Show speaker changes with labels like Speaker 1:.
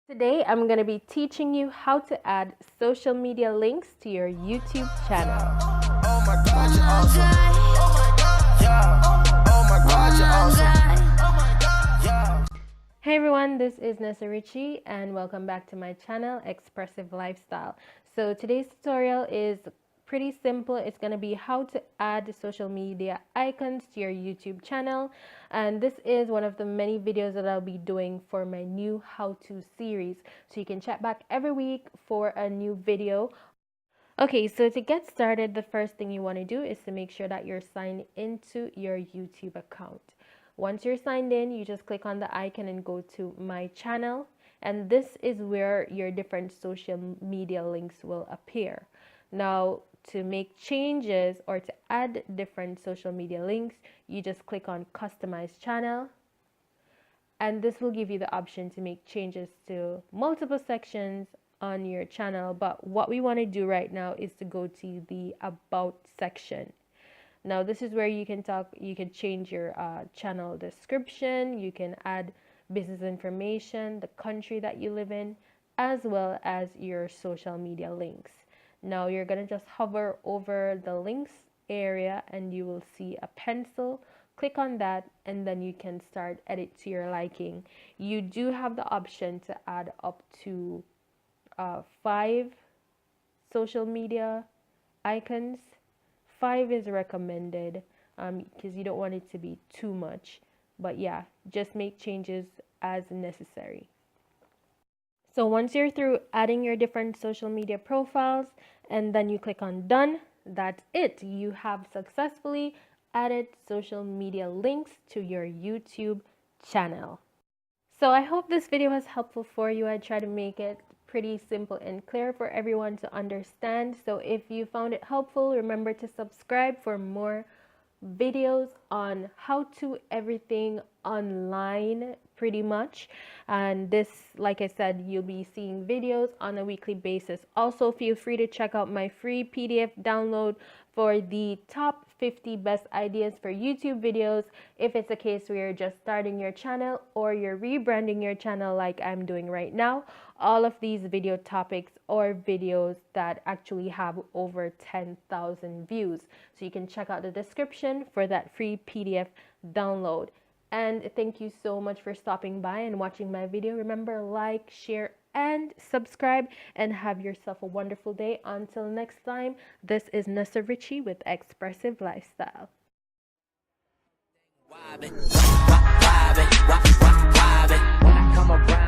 Speaker 1: Today, I'm going to be teaching you how to add social media links to your YouTube channel.
Speaker 2: Oh my God, you're awesome. Oh my God, yeah. Oh my God, you're awesome. Oh my God, yeah.
Speaker 1: Hey everyone, this is Nessa Richie and welcome back to my channel, Expressive Lifestyle. So today's tutorial is pretty simple. It's going to be how to add social media icons to your YouTube channel, and this is one of the many videos that I'll be doing for my new how-to series, so you can check back every week for a new video. Okay, so to get started, the first thing you want to do is to make sure that you're signed into your YouTube account. Once you're signed in, you just click on the icon and go to my channel, and this is where your different social media links will appear. Now, to make changes or to add different social media links, you just click on customize channel, and this will give you the option to make changes to multiple sections on your channel. But what we want to do right now is to go to the about section. Now this is where you can change your channel description, you can add business information, the country that you live in, as well as your social media links. Now you're going to just hover over the links area and you will see a pencil. Click on that and then you can start edit to your liking. You do have the option to add up to 5 social media icons. 5 is recommended because you don't want it to be too much, but yeah, just make changes as necessary. So once you're through adding your different social media profiles and then you click on done, that's it. You have successfully added social media links to your YouTube channel. So I hope this video was helpful for you. I try to make it pretty simple and clear for everyone to understand. So if you found it helpful, remember to subscribe for more videos on how to everything online pretty much. And this, like I said, you'll be seeing videos on a weekly basis. Also, feel free to check out my free PDF download for the top 50 best ideas for YouTube videos if it's a case where you're just starting your channel or you're rebranding your channel like I'm doing right now. All of these video topics or videos that actually have over 10,000 views. So you can check out the description for that free PDF download. And thank you so much for stopping by and watching my video. Remember, like, share, and subscribe, and have yourself a wonderful day. Until next time, this is Nessa Richie with Expressive Lifestyle.
Speaker 2: When I come around